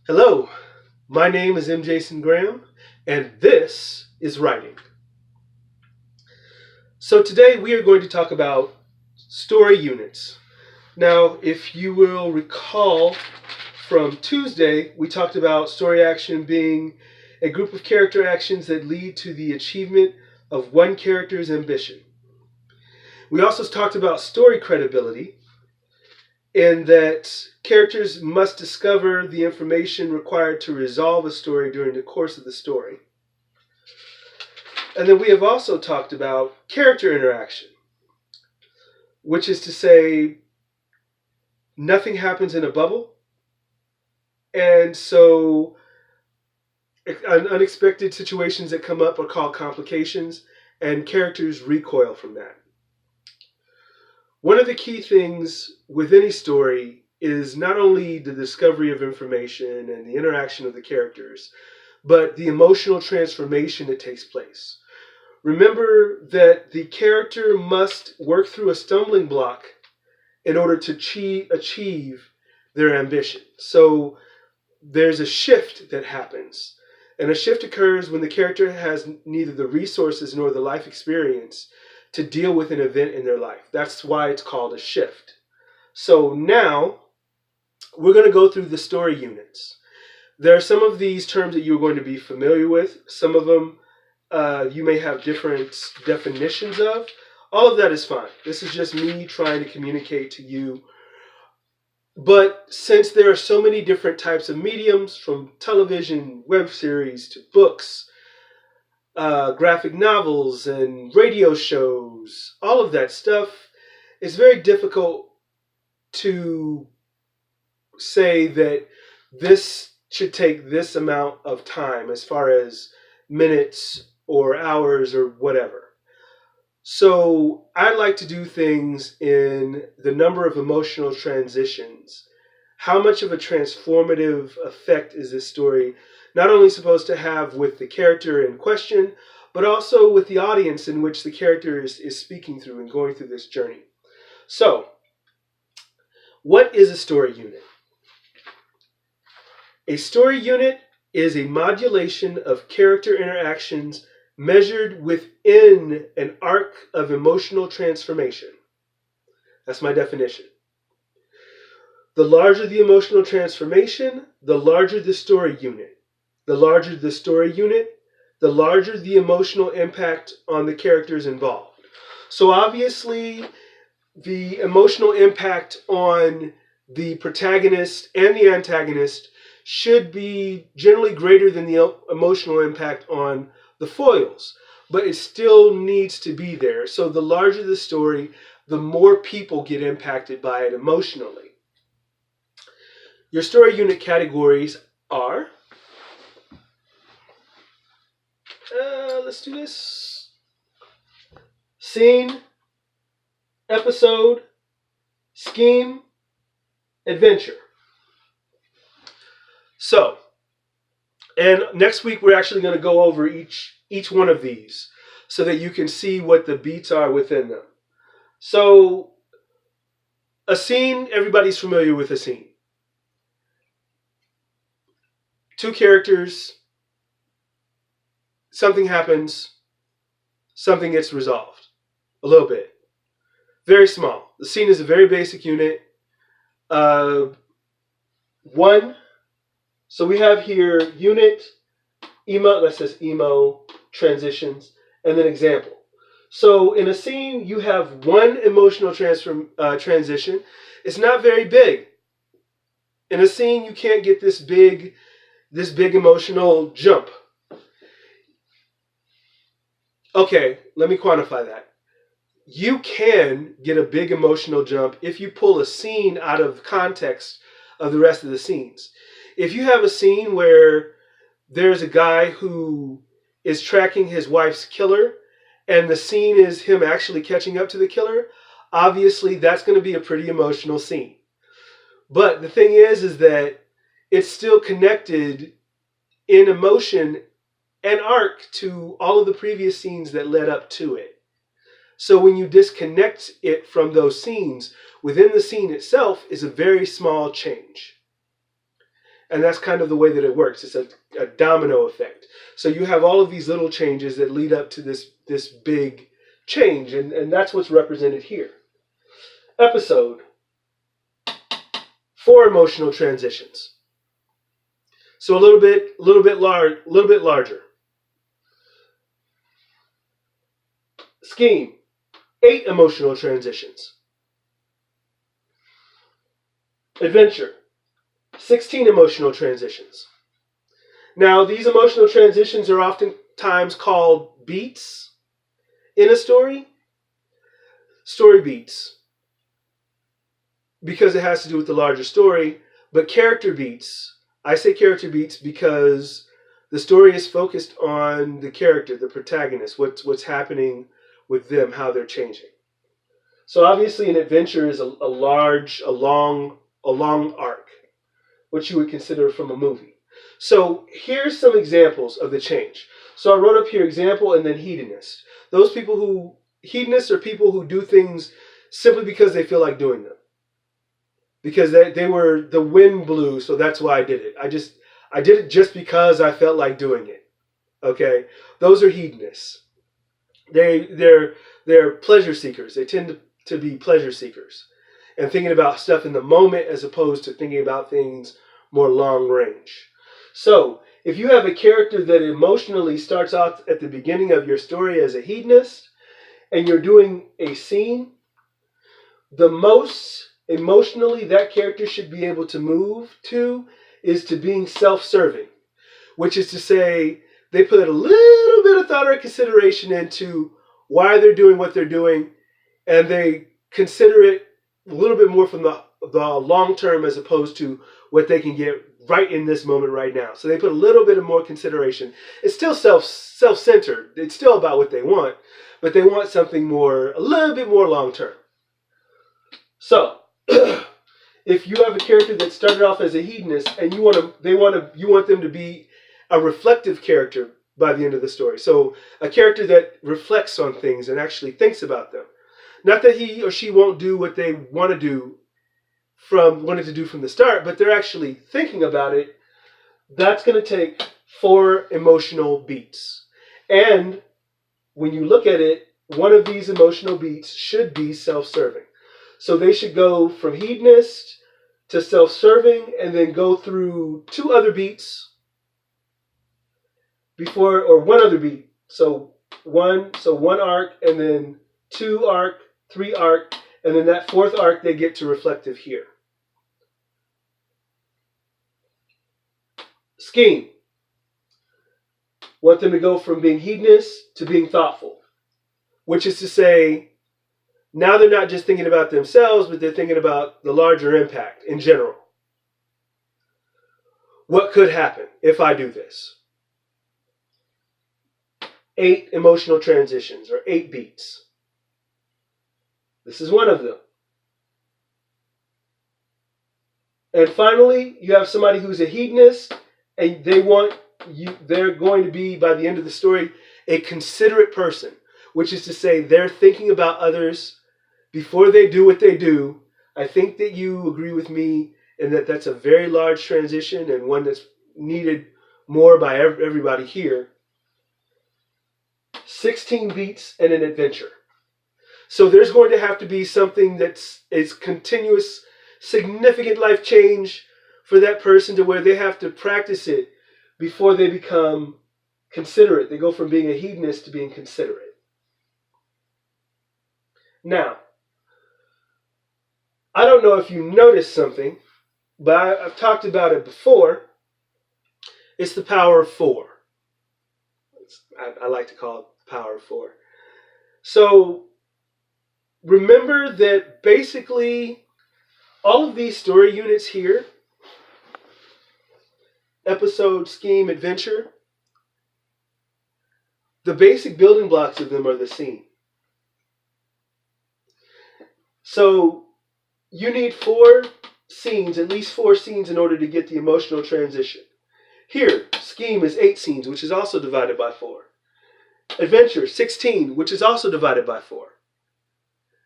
Hello, my name is M. Jason Graham, and this is Writing. So today we are going to talk about story units. Now, if you will recall from Tuesday, we talked about story action being a group of character actions that lead to the achievement of one character's ambition. We also talked about story credibility, in that characters must discover the information required to resolve a story during the course of the story. And then we have also talked about character interaction, which is to say, nothing happens in a bubble, and so unexpected situations that come up are called complications, and characters recoil from that. One of the key things with any story is not only the discovery of information and the interaction of the characters, but the emotional transformation that takes place. Remember that the character must work through a stumbling block in order to achieve their ambition. So there's a shift that happens. And a shift occurs when the character has neither the resources nor the life experience to deal with an event in their life. That's why it's called a shift. So now we're going to go through the story units. There are some of these terms that you're going to be familiar with. Some of them you may have different definitions of. All of that is fine. This is just me trying to communicate to you. But since there are so many different types of mediums, from television, web series, to books, graphic novels, and radio shows, all of that stuff, it's very difficult to say that this should take this amount of time as far as minutes or hours or whatever. So I like to do things in the number of emotional transitions. How much of a transformative effect is this story not only supposed to have with the character in question, but also with the audience in which the character is speaking through and going through this journey. So, what is a story unit? A story unit is a modulation of character interactions measured within an arc of emotional transformation. That's my definition. The larger the emotional transformation, the larger the story unit. The larger the story unit, the larger the emotional impact on the characters involved. So obviously, the emotional impact on the protagonist and the antagonist should be generally greater than the emotional impact on the foils, but it still needs to be there. So the larger the story, the more people get impacted by it emotionally. Your story unit categories are, let's do this, scene, episode, scheme, adventure. So, and next week we're actually going to go over each one of these so that you can see what the beats are within them. So, a scene, everybody's familiar with a scene. Two characters, something happens, something gets resolved. A little bit. Very small. The scene is a very basic unit. One. So we have here unit, emo, that says emo, transitions, and then example. So in a scene, you have one emotional transition. It's not very big. In a scene, you can't get this big emotional jump. Okay, let me quantify that. You can get a big emotional jump if you pull a scene out of context of the rest of the scenes. If you have a scene where there's a guy who is tracking his wife's killer, and the scene is him actually catching up to the killer, obviously that's going to be a pretty emotional scene. But the thing is that it's still connected in emotion and arc to all of the previous scenes that led up to it. So when you disconnect it from those scenes, within the scene itself is a very small change. And that's kind of the way that it works. It's a domino effect. So you have all of these little changes that lead up to this big change, and that's what's represented here. Episode 4 emotional transitions. So a little bit larger. Scheme, 8 emotional transitions. Adventure, 16 emotional transitions. Now, these emotional transitions are oftentimes called beats in a story. Story beats, because it has to do with the larger story, but character beats. I say character beats because the story is focused on the character, the protagonist, what's happening with them, how they're changing. So obviously an adventure is a long arc, which you would consider from a movie. So here's some examples of the change. So I wrote up here example and then hedonist. Hedonists are people who do things simply because they feel like doing them. Because the wind blew, so that's why I did it. I did it just because I felt like doing it. Okay? Those are hedonists. They're pleasure seekers. They tend to be pleasure seekers and thinking about stuff in the moment as opposed to thinking about things more long range. So if you have a character that emotionally starts out at the beginning of your story as a hedonist and you're doing a scene, the most emotionally that character should be able to move to is to being self-serving, which is to say they put a little bit of thought or consideration into why they're doing what they're doing, and they consider it a little bit more from the long term as opposed to what they can get right in this moment right now. So they put a little bit of more consideration. It's still self-centered. It's still about what they want, but they want something a little bit more long term. So if you have a character that started off as a hedonist and you want them to be a reflective character by the end of the story. So a character that reflects on things and actually thinks about them. Not that he or she won't do what they wanted to do from the start, but they're actually thinking about it. That's going to take 4 emotional beats. And when you look at it, one of these emotional beats should be self-serving. So they should go from hedonist to self-serving and then go through 2 other beats or one other beat. So one arc and then 2 arc, 3 arc, and then that 4th arc they get to reflective here. Scheme. Want them to go from being hedonist to being thoughtful, which is to say, now they're not just thinking about themselves, but they're thinking about the larger impact in general. What could happen if I do this? 8 emotional transitions, or 8 beats. This is one of them. And finally, you have somebody who's a hedonist, and they're going to be, by the end of the story, a considerate person, which is to say they're thinking about others before they do what they do. I think that you agree with me in that that's a very large transition and one that's needed more by everybody here. 16 beats and an adventure. So there's going to have to be something is continuous, significant life change for that person to where they have to practice it before they become considerate. They go from being a hedonist to being considerate. Now, I don't know if you noticed something, but I've talked about it before. It's the power of 4. I like to call it the power of 4. So remember that basically all of these story units here, episode, scheme, adventure, the basic building blocks of them are the scene. So you need 4 scenes, at least 4 scenes in order to get the emotional transition. Here, scheme is 8 scenes, which is also divided by 4. Adventure, 16, which is also divided by 4.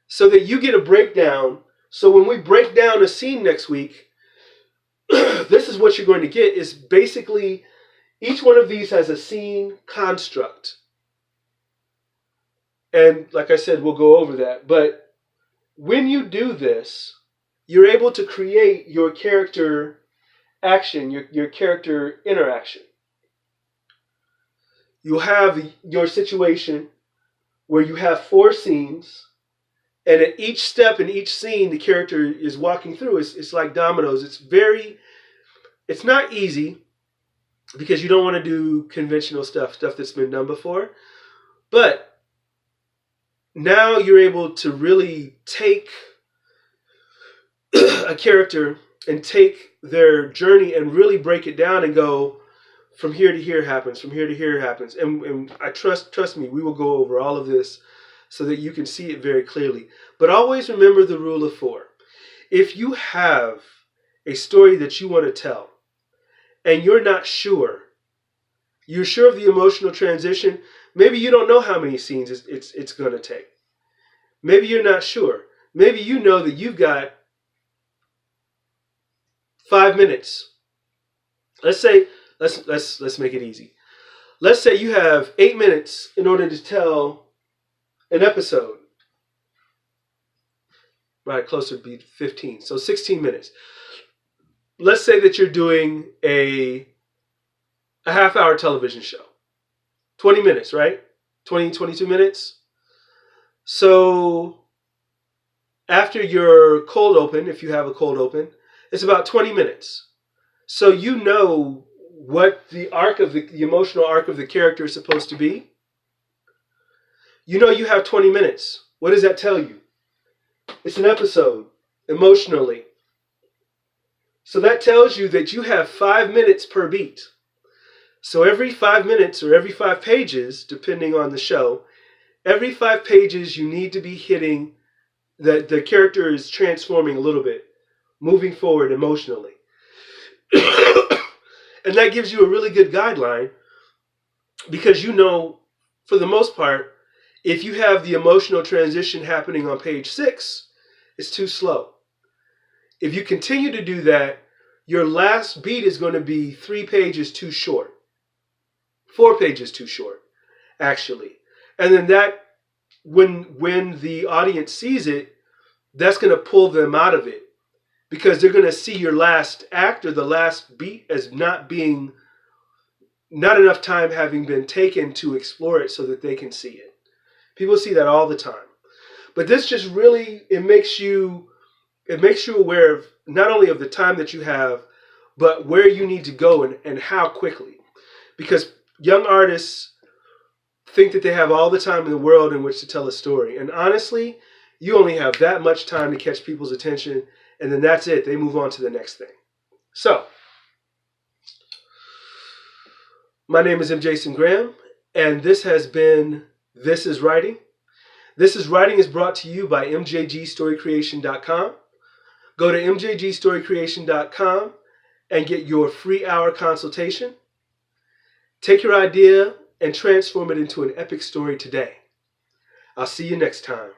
So that you get a breakdown. So when we break down a scene next week, this is what you're going to get is basically each one of these has a scene construct. And like I said, we'll go over that. But when you do this, you're able to create your character action, your character interaction. You'll have your situation where you have 4 scenes, and at each step in each scene the character is walking through. It's like dominoes. It's not easy because you don't want to do conventional stuff that's been done before. But now you're able to really take a character and take their journey and really break it down and go, from here to here happens, from here to here happens. And I trust me, we will go over all of this so that you can see it very clearly. But always remember the rule of 4. If you have a story that you want to tell and you're not sure, you're sure of the emotional transition, maybe you don't know how many scenes it's going to take. Maybe you're not sure. Maybe you know that you've got 5 minutes. Let's say, let's make it easy. Let's say you have 8 minutes in order to tell an episode. Right, closer to be 15. So 16 minutes. Let's say that you're doing a half-hour television show. 20 minutes, right? 22 minutes. So after your cold open, if you have a cold open, it's about 20 minutes. So you know what the emotional arc of the character is supposed to be. You know you have 20 minutes. What does that tell you? It's an episode, emotionally. So that tells you that you have 5 minutes per beat. So every 5 minutes or every 5 pages, depending on the show, every 5 pages you need to be hitting the character is transforming a little bit, moving forward emotionally. And that gives you a really good guideline because you know, for the most part, if you have the emotional transition happening on page 6, it's too slow. If you continue to do that, your last beat is going to be 3 pages too short. 4 pages too short, actually. And then that, when the audience sees it, that's going to pull them out of it. Because they're going to see your last act or the last beat as not enough time having been taken to explore it so that they can see it. People see that all the time. But this just really, it makes you aware of not only of the time that you have, but where you need to go and how quickly. Because young artists think that they have all the time in the world in which to tell a story. And honestly, you only have that much time to catch people's attention, and then that's it. They move on to the next thing. So, my name is M. Jason Graham, and this has been This is Writing. This is Writing is brought to you by mjgstorycreation.com. Go to mjgstorycreation.com and get your free hour consultation. Take your idea and transform it into an epic story today. I'll see you next time.